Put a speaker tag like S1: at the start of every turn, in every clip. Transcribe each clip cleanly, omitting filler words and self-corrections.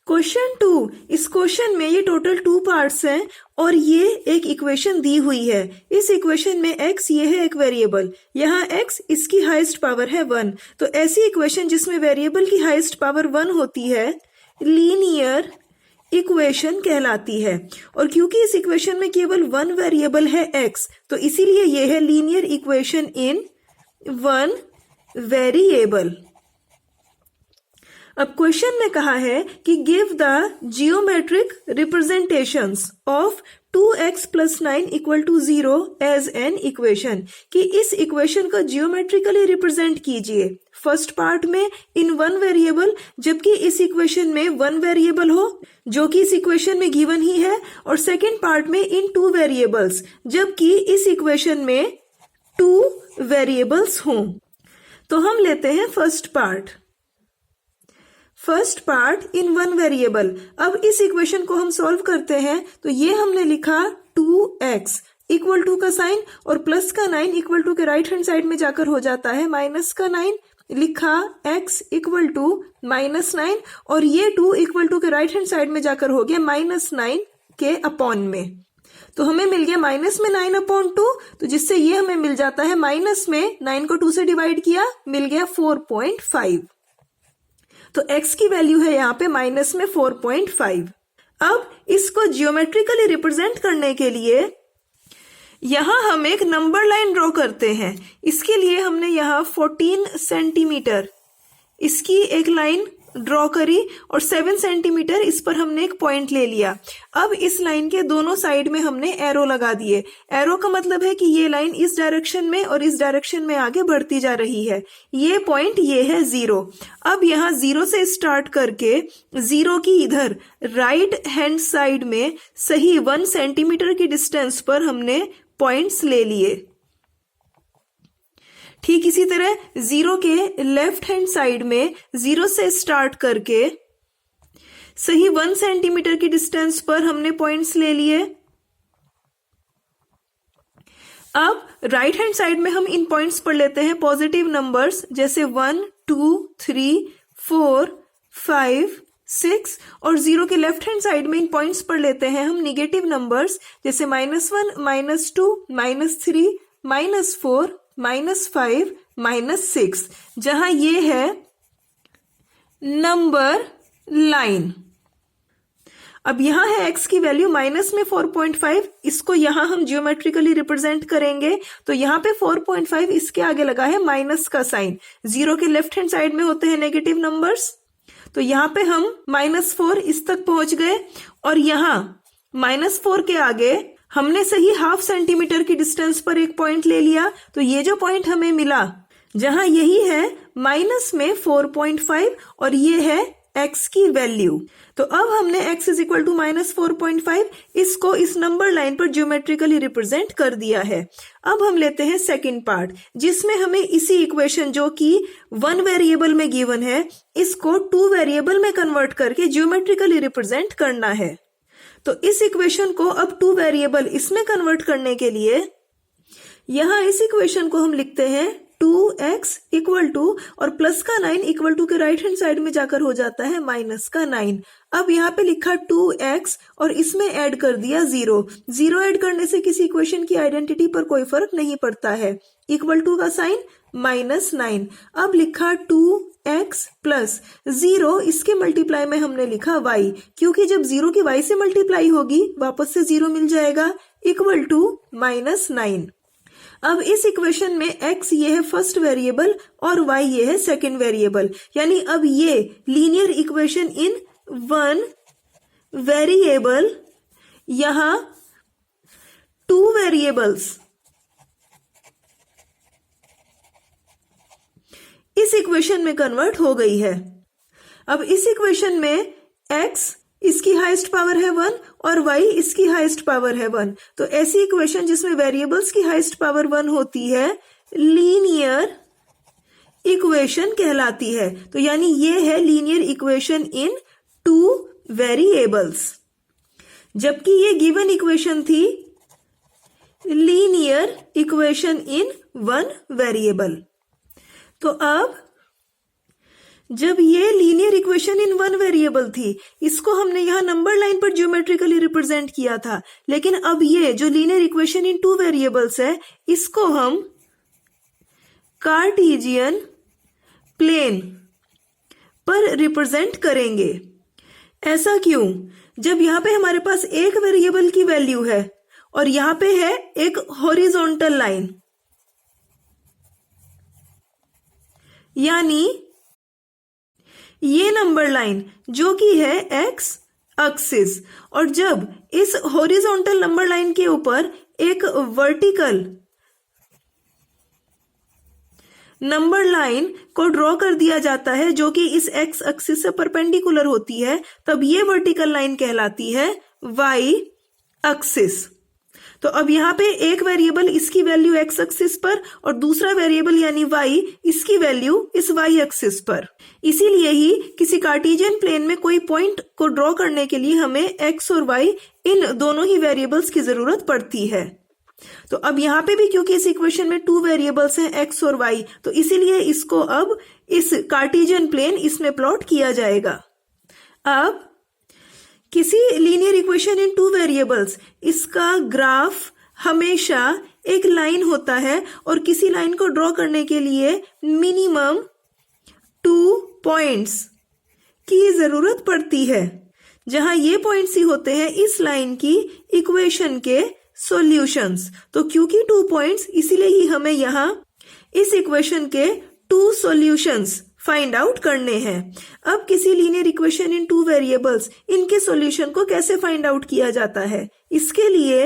S1: Question 2, इस question में ये टोटल 2 पार्ट्स हैं और ये एक इक्वेशन दी हुई है। इस इक्वेशन में x ये है एक वेरिएबल, यहाँ x इसकी हाईएस्ट पावर है 1। तो ऐसी इक्वेशन जिसमें वेरिएबल की हाईएस्ट पावर 1 होती है लीनियर इक्वेशन कहलाती है। और क्योंकि इस इक्वेशन में केवल 1 वेरिएबल है x, तो इसीलिए ये है लीनियर इक्वेशन इन 1 वेरिएबल। अब क्वेश्चन में कहा है कि give the geometric representations of 2x + 9 = 0 as an equation, कि इस इक्वेशन को जियोमेट्रिकली रिप्रेजेंट कीजिए। फर्स्ट पार्ट में इन 1 वेरिएबल, जबकि इस इक्वेशन में 1 वेरिएबल हो जो कि इस इक्वेशन में गिवन ही है, और सेकेंड पार्ट में इन 2 वेरिएबल्स, जबकि इस इक्वेशन में 2 वेरिएबल्स हों। तो हम लेते हैं फर्स्ट पार्ट इन 1 वेरिएबल। अब इस इक्वेशन को हम सॉल्व करते हैं, तो ये हमने लिखा 2x इक्वल टू का साइन और प्लस का 9 इक्वल टू के राइट हैंड साइड में जाकर हो जाता है माइनस का 9, लिखा x इक्वल टू -9 और ये 2 इक्वल टू के राइट हैंड साइड में जाकर हो गया -9 के अपॉन में। तो हमें मिल गया माइनस में 9/2, तो जिससे ये हमें मिल जाता है माइनस में 9 को 2 से डिवाइड किया, मिल गया 4.5। तो x की वैल्यू है यहाँ पे माइनस में 4.5। अब इसको जियोमेट्रिकली रिप्रेजेंट करने के लिए यहां हम एक नंबर लाइन ड्रॉ करते हैं। इसके लिए हमने यहाँ 14 सेंटीमीटर इसकी एक लाइन ड्रॉ करी और 7 सेंटीमीटर इस पर हमने एक पॉइंट ले लिया। अब इस लाइन के दोनों साइड में हमने एरो लगा दिए। एरो का मतलब है कि ये लाइन इस डायरेक्शन में और इस डायरेक्शन में आगे बढ़ती जा रही है। ये पॉइंट ये है 0। अब यहाँ 0 से स्टार्ट करके 0 की इधर राइट हैंड साइड में सही 1 सेंटीमीटर की डिस्टेंस पर हमने पॉइंट्स ले लिए। ठीक इसी तरह 0 के लेफ्ट हैंड साइड में 0 से स्टार्ट करके सही 1 सेंटीमीटर की डिस्टेंस पर हमने पॉइंट्स ले लिए। अब राइट हैंड साइड में हम इन पॉइंट्स पर लेते हैं पॉजिटिव नंबर्स, जैसे 1 2 3 4 5 6, और 0 के लेफ्ट हैंड साइड में इन पॉइंट्स पर लेते हैं हम निगेटिव नंबर्स, जैसे -1 -2 -3 -4 -5 -6, जहां ये है नंबर लाइन। अब यहां है x की वैल्यू माइनस में 4.5, इसको यहां हम जियोमेट्रिकली रिप्रेजेंट करेंगे। तो यहां पे 4.5 इसके आगे लगा है माइनस का साइन। 0 के लेफ्ट हैंड साइड में होते हैं नेगेटिव नंबर्स, तो यहां पे हम -4 इस तक पहुंच गए, और यहां -4 के आगे हमने सही 0.5 सेंटीमीटर की डिस्टेंस पर एक पॉइंट ले लिया। तो ये जो पॉइंट हमें मिला, जहां यही है माइनस में 4.5 और ये है x की वैल्यू। तो अब हमने x इज इक्वल टू -4.5 इसको इस नंबर लाइन पर ज्योमेट्रिकली रिप्रेजेंट कर दिया है। अब हम लेते हैं सेकंड पार्ट, जिसमें हमें इसी इक्वेशन जो कि 1 वेरिएबल में गिवन है, इसको 2 वेरिएबल में कन्वर्ट करके ज्योमेट्रिकली रिप्रेजेंट करना है। तो इस इक्वेशन को अब 2 वेरिएबल इसमें कन्वर्ट करने के लिए यहां इस इक्वेशन को हम लिखते हैं 2x इक्वल टू और प्लस का 9 इक्वल टू के राइट हैंड साइड में जाकर हो जाता है माइनस का 9। अब यहाँ पे लिखा 2x और इसमें ऐड कर दिया 0। 0 ऐड करने से किसी इक्वेशन की आइडेंटिटी पर कोई फर्क नहीं पड़ता है। इक्वल टू का साइन -9। अब लिखा 2x प्लस 0, इसके मल्टीप्लाई में हमने लिखा y, क्योंकि जब 0 की y से मल्टीप्लाई होगी वापस से 0 मिल जाएगा, इक्वल टू -9। अब इस इक्वेशन में x ये है फर्स्ट वेरिएबल और y ये है सेकंड वेरिएबल, यानी अब ये लीनियर इक्वेशन इन 1 वेरिएबल यहां 2 वेरिएबल्स इस इक्वेशन में कन्वर्ट हो गई है। अब इस इक्वेशन में x इसकी हाईएस्ट पावर है 1 और y इसकी हाईएस्ट पावर है 1। तो ऐसी इक्वेशन जिसमें वेरिएबल्स की हाईएस्ट पावर 1 होती है लीनियर इक्वेशन कहलाती है। तो यानी ये है लीनियर इक्वेशन इन 2 वेरिएबल्स, जबकि ये गिवन इक्वेशन थी लीनियर इक्वेशन इन 1 वेरिएबल। तो अब जब ये linear equation in one variable थी, इसको हमने यहाँ नंबर लाइन पर ज्योमेट्रिकली रिप्रेजेंट किया था, लेकिन अब ये जो लीनियर इक्वेशन इन टू वेरिएबल्स है, इसको हम कार्टेशियन प्लेन पर रिप्रेजेंट करेंगे। ऐसा क्यों? जब यहाँ पे हमारे पास एक वेरिएबल की वैल्यू है और यहाँ पे है एक हॉरिजॉन्टल लाइन, यानी ये नंबर लाइन जो कि है एक्स एक्सिस, और जब इस हॉरिजॉन्टल नंबर लाइन के ऊपर एक वर्टिकल नंबर लाइन को ड्रॉ कर दिया जाता है जो कि इस एक्स एक्सिस से परपेंडिकुलर होती है, तब ये वर्टिकल लाइन कहलाती है वाई एक्सिस। तो अब यहाँ पे एक वेरिएबल इसकी वैल्यू एक्स एक्सिस पर और दूसरा वेरिएबल यानी वाई इसकी वैल्यू इस वाई एक्सिस पर। इसीलिए ही किसी कार्टेशियन प्लेन में कोई पॉइंट को ड्रॉ करने के लिए हमें एक्स और वाई इन दोनों ही वेरिएबल्स की जरूरत पड़ती है। तो अब यहाँ पे भी क्योंकि इस इक्वेशन में टू वेरिएबल्स हैं एक्स और वाई, तो इसीलिए इसको अब इस कार्टेशियन प्लेन इसमें प्लॉट किया जाएगा। अब किसी लीनियर इक्वेशन इन टू वेरिएबल्स, इसका ग्राफ हमेशा एक लाइन होता है और किसी लाइन को ड्रॉ करने के लिए मिनिमम 2 पॉइंट्स की जरूरत पड़ती है, जहां ये पॉइंट्स ही होते हैं इस लाइन की इक्वेशन के सॉल्यूशंस। तो क्योंकि 2 पॉइंट्स, इसीलिए ही हमें यहां इस इक्वेशन के 2 सॉल्यूशंस फाइंड आउट करने हैं। अब किसी लीनियर इक्वेशन इन टू वेरिएबल्स, इनके सॉल्यूशन को कैसे फाइंड आउट किया जाता है? इसके लिए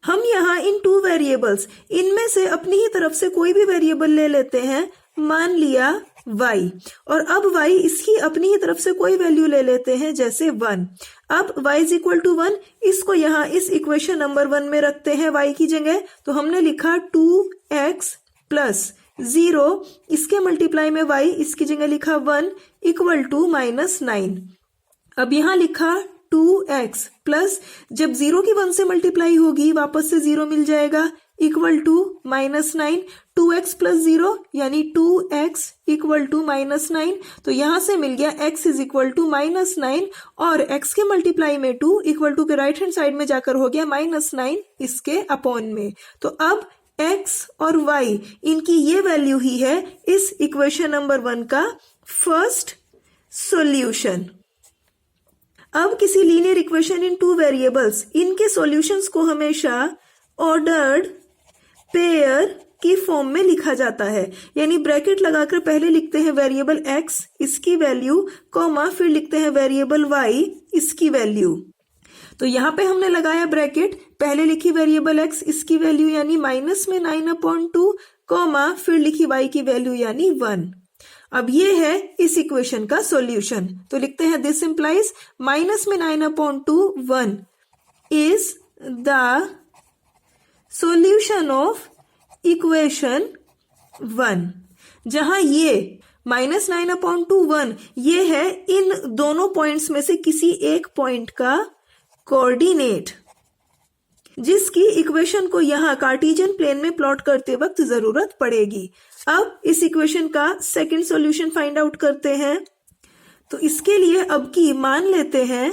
S1: हम यहाँ इन टू वेरिएबल्स, इनमें से अपनी ही तरफ से कोई भी वेरिएबल ले लेते हैं, मान लिया y, और अब y इसकी अपनी ही तरफ से कोई वैल्यू ले लेते हैं जैसे 1। अब y इज इक्वल टू 1, इसको यहाँ इस इक्वेशन नंबर 1 में रखते हैं y की जगह, तो हमने लिखा 2x प्लस 0, इसके मल्टीप्लाई में y, इसकी जगह लिखा 1 इक्वल टू -9। अब यहाँ लिखा 2x प्लस, जब 0 की 1 से मल्टीप्लाई होगी वापस से 0 मिल जाएगा, इक्वल टू -9। 2x प्लस 0 यानी 2x इक्वल टू -9, तो यहां से मिल गया x इज इक्वल टू -9, और x के मल्टीप्लाई में 2 इक्वल टू के राइट हैंड साइड में जाकर हो गया -9 इसके अपॉन में। तो अब x और y, इनकी ये वैल्यू ही है इस इक्वेशन नंबर 1 का फर्स्ट सॉल्यूशन। अब किसी लीनियर इक्वेशन इन टू वेरिएबल्स, इनके सॉल्यूशंस को हमेशा ऑर्डर्ड पेयर की फॉर्म में लिखा जाता है, यानी ब्रैकेट लगाकर पहले लिखते हैं वेरिएबल x, इसकी वैल्यू, कॉमा, फिर लिखते हैं वेरिएबल y, इसकी वैल्यू। तो यहाँ पे हमने लगाया ब्रैकेट, पहले लिखी वेरिएबल x, इसकी वैल्यू यानी -9/2, कॉमा, फिर लिखी y की वैल्यू यानी 1। अब ये है इस इक्वेशन का सॉल्यूशन, तो लिखते हैं this implies -9/2 1 is the solution of equation 1, जहां ये -9/2 1 ये है इन दोनों पॉइंट्स में से किसी एक पॉइंट का कोऑर्डिनेट, जिसकी इक्वेशन को यहां कार्टेशियन प्लेन में प्लॉट करते वक्त जरूरत पड़ेगी। अब इस इक्वेशन का सेकंड सॉल्यूशन फाइंड आउट करते हैं। तो इसके लिए अब की मान लेते हैं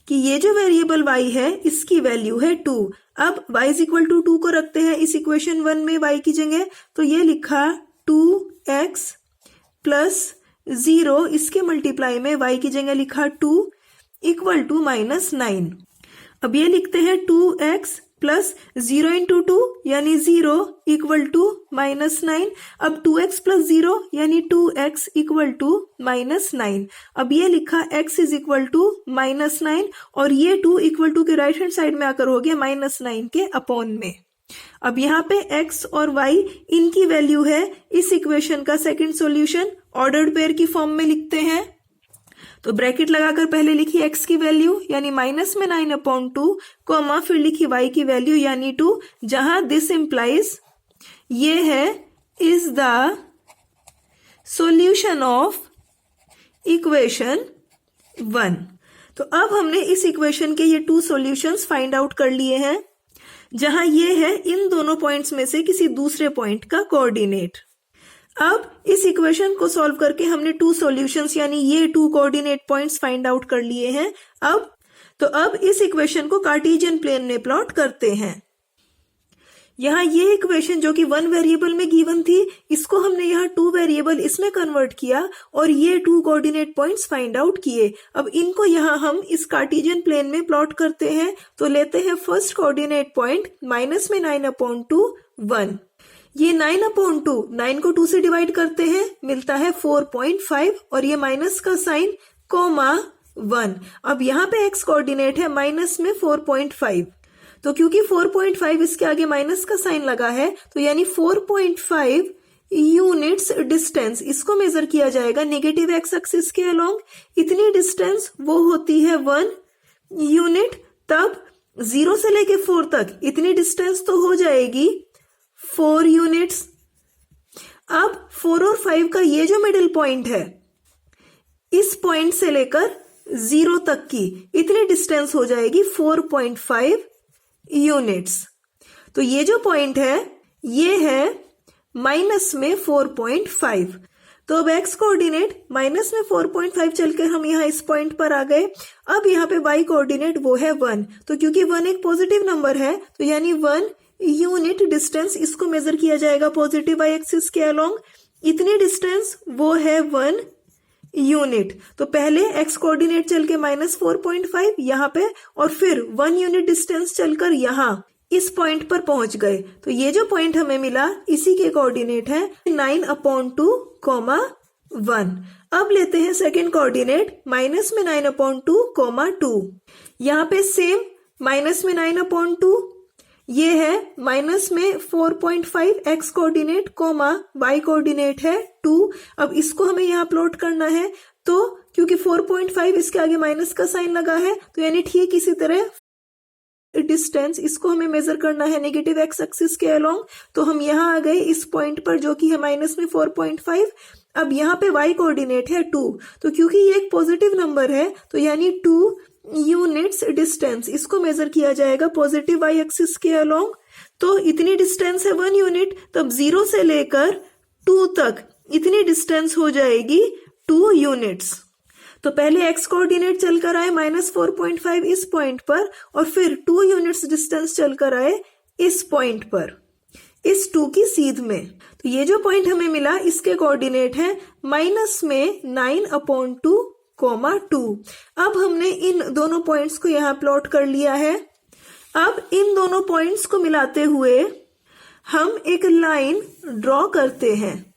S1: कि ये जो वेरिएबल y है इसकी वैल्यू है 2। अब y इज इक्वल टू 2 को रखते हैं इस इक्वेशन 1 में y की जगह, तो ये लिखा 2x प्लस 0, इसके मल्टीप्लाई में y की जगह लिखा 2 इक्वल टू -9। अब ये लिखते हैं 2x प्लस 0 इंटू 2 यानी 0 इक्वल टू -9। अब 2x प्लस 0 यानी 2x इक्वल टू -9। अब ये लिखा x इज इक्वल टू -9, और ये 2 इक्वल टू के राइट हैंड साइड में आकर हो गया -9 के अपॉन में। अब यहाँ पे x और y, इनकी वैल्यू है इस इक्वेशन का सेकंड सॉल्यूशन, ऑर्डर्ड पेयर की फॉर्म में लिखते हैं। तो ब्रैकेट लगाकर पहले लिखी x की वैल्यू यानी -9/2, कॉमा, फिर लिखी y की वैल्यू यानी 2, जहां दिस इंप्लाइज ये है is the solution of equation 1। तो अब हमने इस इक्वेशन के ये 2 सॉल्यूशंस फाइंड आउट कर लिए हैं, जहां ये है इन दोनों पॉइंट्स में से किसी दूसरे पॉइंट का कोऑर्डिनेट। अब इस इक्वेशन को सॉल्व करके हमने 2 सॉल्यूशंस यानी ये 2 कोऑर्डिनेट पॉइंट्स फाइंड आउट कर लिए हैं। अब इस इक्वेशन को कार्टेशियन प्लेन में प्लॉट करते हैं। यहाँ ये इक्वेशन जो कि 1 वेरिएबल में गिवन थी, इसको हमने यहाँ 2 वेरिएबल इसमें कन्वर्ट किया और ये 2 कोऑर्डिनेट पॉइंट्स फाइंड आउट किए। अब इनको यहाँ हम इस कार्टेशियन प्लेन में प्लॉट करते हैं। तो लेते हैं फर्स्ट कोऑर्डिनेट पॉइंट माइनस में 9/2 1। ये 9/2, 9 को 2 से डिवाइड करते हैं, मिलता है 4.5 और ये माइनस का साइन कोमा 1। अब यहाँ पे x कोऑर्डिनेट है माइनस में 4.5, तो क्योंकि 4.5 इसके आगे माइनस का साइन लगा है तो यानी 4.5 यूनिट्स डिस्टेंस इसको मेजर किया जाएगा नेगेटिव एक्स एक्सिस के अलोंग। इतनी डिस्टेंस वो होती है 1 यूनिट। तब 0 से लेके 4 तक इतनी डिस्टेंस तो हो जाएगी 4 यूनिट्स। अब 4 और 5 का ये जो मिडिल पॉइंट है, इस पॉइंट से लेकर 0 तक की इतनी डिस्टेंस हो जाएगी 4.5 यूनिट्स। तो ये जो पॉइंट है ये है माइनस में 4.5। तो अब x कोऑर्डिनेट माइनस में 4.5 चलकर हम यहाँ इस पॉइंट पर आ गए। अब यहाँ पे y कोऑर्डिनेट वो है 1, तो क्योंकि 1 एक पॉजिटिव नंबर है तो यानी 1 यूनिट डिस्टेंस इसको मेजर किया जाएगा पॉजिटिव y एक्सिस के अलोंग। इतनी डिस्टेंस वो है 1 यूनिट। तो पहले x कोऑर्डिनेट चल के माइनस 4.5 यहाँ पे और फिर 1 यूनिट डिस्टेंस चलकर यहाँ इस पॉइंट पर पहुंच गए। तो ये जो पॉइंट हमें मिला इसी के कोऑर्डिनेट है 9/2, 1। अब लेते हैं सेकेंड कोऑर्डिनेट माइनस में 9/2, 2। यहाँ पे सेम माइनस में 9/2, ये है माइनस में 4.5 x coordinate comma y coordinate है 2। अब इसको हमें यहाँ प्लॉट करना है, तो क्योंकि 4.5 इसके आगे माइनस का साइन लगा है तो यानी ठीक इसी तरह डिस्टेंस इसको हमें मेजर करना है नेगेटिव x एक्सिस के अलोंग। तो हम यहाँ आ गए इस पॉइंट पर जो कि है माइनस में 4.5। अब यहाँ पे y कोऑर्डिनेट है 2, तो क्योंकि ये एक पॉजिटिव नंबर है तो यानी 2 यूनिट्स डिस्टेंस इसको मेजर किया जाएगा पॉजिटिव y एक्सिस के अलोंग। तो इतनी डिस्टेंस है 1 यूनिट, तब 0 से लेकर 2 तक इतनी डिस्टेंस हो जाएगी 2 यूनिट्स। तो पहले x कोऑर्डिनेट चलकर आए माइनस 4.5 इस पॉइंट पर और फिर 2 यूनिट्स डिस्टेंस चलकर आए इस पॉइंट पर, इस 2 की सीध में। तो ये जो पॉइंट हमें मिला इसके कोऑर्डिनेट है माइनस में 9/2, 2। अब हमने इन दोनों पॉइंट्स को यहाँ प्लॉट कर लिया है। अब इन दोनों पॉइंट्स को मिलाते हुए हम एक लाइन ड्रॉ करते हैं।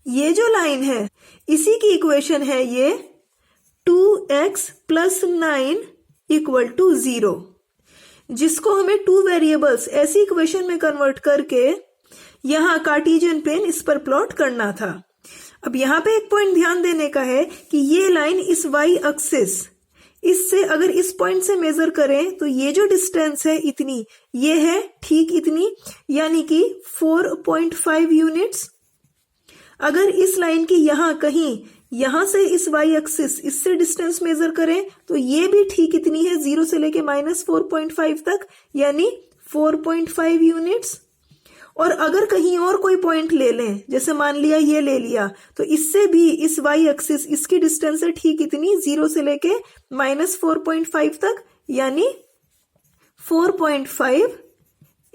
S1: ये जो लाइन है इसी की इक्वेशन है ये 2x + 9 = 0, जिसको हमें 2 वेरिएबल्स ऐसी इक्वेशन में कन्वर्ट करके यहाँ कार्टेशियन प्लेन इस पर प्लॉट करना था। अब यहाँ पे एक पॉइंट ध्यान देने का है कि ये लाइन इस y एक्सिस इससे अगर इस पॉइंट से मेजर करें तो ये जो डिस्टेंस है इतनी, ये है ठीक इतनी, यानी कि 4.5 यूनिट्स। अगर इस लाइन की यहाँ कहीं यहाँ से इस y एक्सिस इससे डिस्टेंस मेजर करें तो ये भी ठीक इतनी है 0 से लेके माइनस 4.5 तक, यानी 4.5 यूनिट्स। और अगर कहीं और कोई पॉइंट ले लें, जैसे मान लिया ये ले लिया, तो इससे भी इस y एक्सिस इसकी डिस्टेंस है ठीक इतनी 0 से लेके माइनस 4.5 तक, यानी 4.5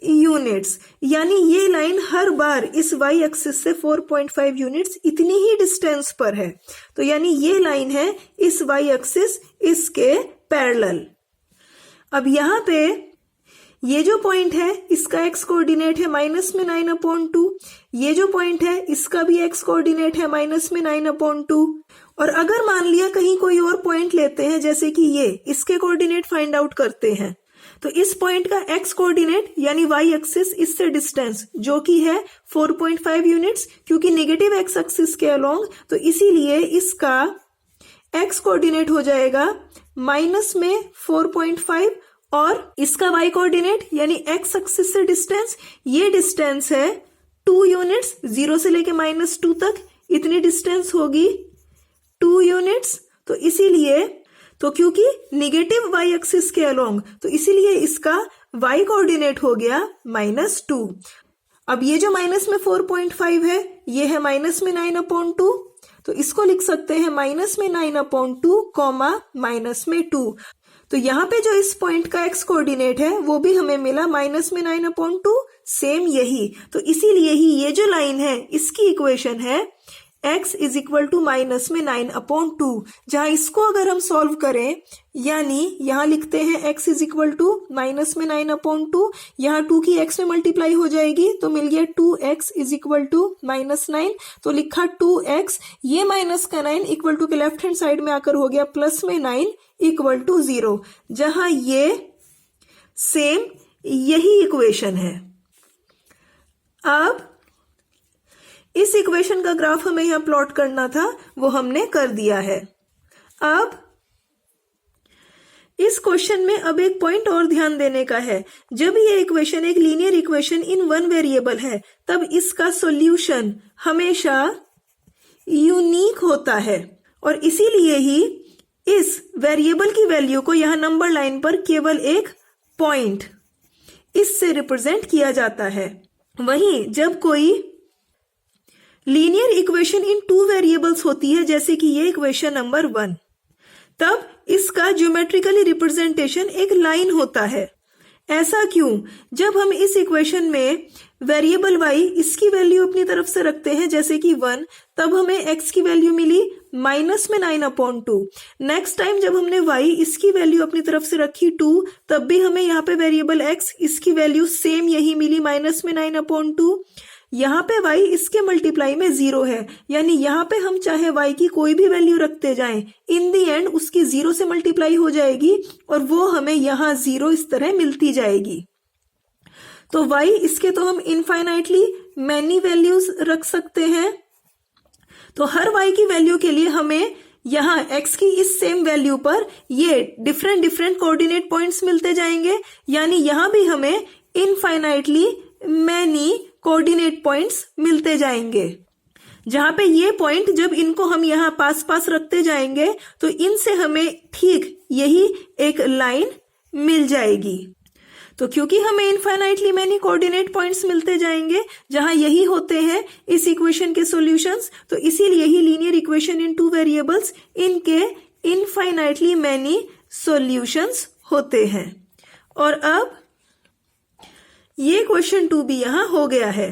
S1: यूनिट्स। यानी ये लाइन हर बार इस y एक्सिस से 4.5 यूनिट्स इतनी ही डिस्टेंस पर है। तो यानी ये लाइन है इस y एक्सिस इसके पैरेलल। अब यहाँ पे ये जो पॉइंट है इसका x कोऑर्डिनेट है माइनस में 9/2, ये जो पॉइंट है इसका भी x कोऑर्डिनेट है माइनस में 9/2। और अगर मान लिया कहीं कोई और पॉइंट लेते हैं, जैसे कि ये, इसके कोऑर्डिनेट फाइंड आउट करते हैं, तो इस पॉइंट का x कोऑर्डिनेट यानी y एक्सिस इससे डिस्टेंस जो कि है 4.5 यूनिट्स, क्योंकि नेगेटिव x एक्सिस के अलोंग, तो इसीलिए इसका x कोऑर्डिनेट हो जाएगा माइनस में 4.5 और इसका y कोऑर्डिनेट यानी x एक्सिस से डिस्टेंस, ये डिस्टेंस है 2 यूनिट्स, 0 से लेके माइनस 2 तक इतनी डिस्टेंस होगी 2 यूनिट्स। तो इसीलिए, तो क्योंकि निगेटिव y एक्सिस के अलोंग, तो इसीलिए इसका y कोऑर्डिनेट हो गया -2। अब ये जो माइनस में 4.5 है ये है माइनस में 9/2, तो इसको लिख सकते हैं माइनस में 9/2 कॉमा माइनस में 2। तो यहाँ पे जो इस पॉइंट का एक्स कोऑर्डिनेट है वो भी हमें मिला माइनस में 9/2, सेम यही। तो इसीलिए ही ये जो लाइन है इसकी इक्वेशन है x is equal to minus में 9/2। जहां इसको अगर हम सॉल्व करें, यानी यहां लिखते हैं x is equal to minus में 9/2, यहाँ 2 की x में मल्टीप्लाई हो जाएगी तो मिल गया 2x इज इक्वल टू -9। तो लिखा 2x, ये माइनस का 9 इक्वल टू के लेफ्ट हैंड साइड में आकर हो गया प्लस में 9 इक्वल टू 0, जहां ये सेम यही इक्वेशन है। अब इस इक्वेशन का ग्राफ हमें यहां प्लॉट करना था, वो हमने कर दिया है। अब इस क्वेश्चन में अब एक पॉइंट और ध्यान देने का है, जब ये इक्वेशन एक linear equation in one variable है तब इसका सॉल्यूशन हमेशा यूनिक होता है, और इसीलिए ही इस वेरिएबल की वैल्यू को यहां नंबर लाइन पर केवल एक पॉइंट इससे रिप्रेजेंट किया जाता है। वहीं जब कोई लीनियर इक्वेशन इन 2 वेरिएबल्स होती है, जैसे कि ये इक्वेशन नंबर 1, तब इसका ज्योमेट्रिकली रिप्रेजेंटेशन एक लाइन होता है। ऐसा क्यों? जब हम इस इक्वेशन में वेरिएबल y इसकी वैल्यू अपनी तरफ से रखते हैं जैसे कि 1, तब हमें x की वैल्यू मिली माइनस में 9/2। नेक्स्ट टाइम जब हमने y इसकी वैल्यू अपनी तरफ से रखी 2, तब भी हमें यहाँ पे वेरिएबल x इसकी वैल्यू सेम यही मिली माइनस में 9/2। यहाँ पे y इसके मल्टीप्लाई में 0 है, यानी यहाँ पे हम चाहे y की कोई भी वैल्यू रखते जाएं, इन दी एंड उसकी 0 से मल्टीप्लाई हो जाएगी और वो हमें यहाँ 0 इस तरह मिलती जाएगी। तो y इसके तो हम इनफाइनाइटली मैनी वैल्यूज रख सकते हैं। तो हर y की वैल्यू के लिए हमें यहाँ x की इस सेम वैल्यू पर ये डिफरेंट कोऑर्डिनेट पॉइंट्स मिलते जाएंगे, यानी यहाँ भी हमें इनफाइनाइटली मैनी कोऑर्डिनेट पॉइंट्स मिलते जाएंगे, जहां पे ये पॉइंट जब इनको हम यहाँ पास पास रखते जाएंगे तो इनसे हमें ठीक यही एक लाइन मिल जाएगी। तो क्योंकि हमें इनफाइनाइटली मैनी कोऑर्डिनेट पॉइंट्स मिलते जाएंगे जहां यही होते हैं इस इक्वेशन के सॉल्यूशंस, तो इसीलिए ही लीनियर इक्वेशन इन 2 वेरिएबल्स इनके इनफाइनाइटली मैनी सॉल्यूशंस होते हैं। और अब ये क्वेश्चन 2 भी यहां हो गया है।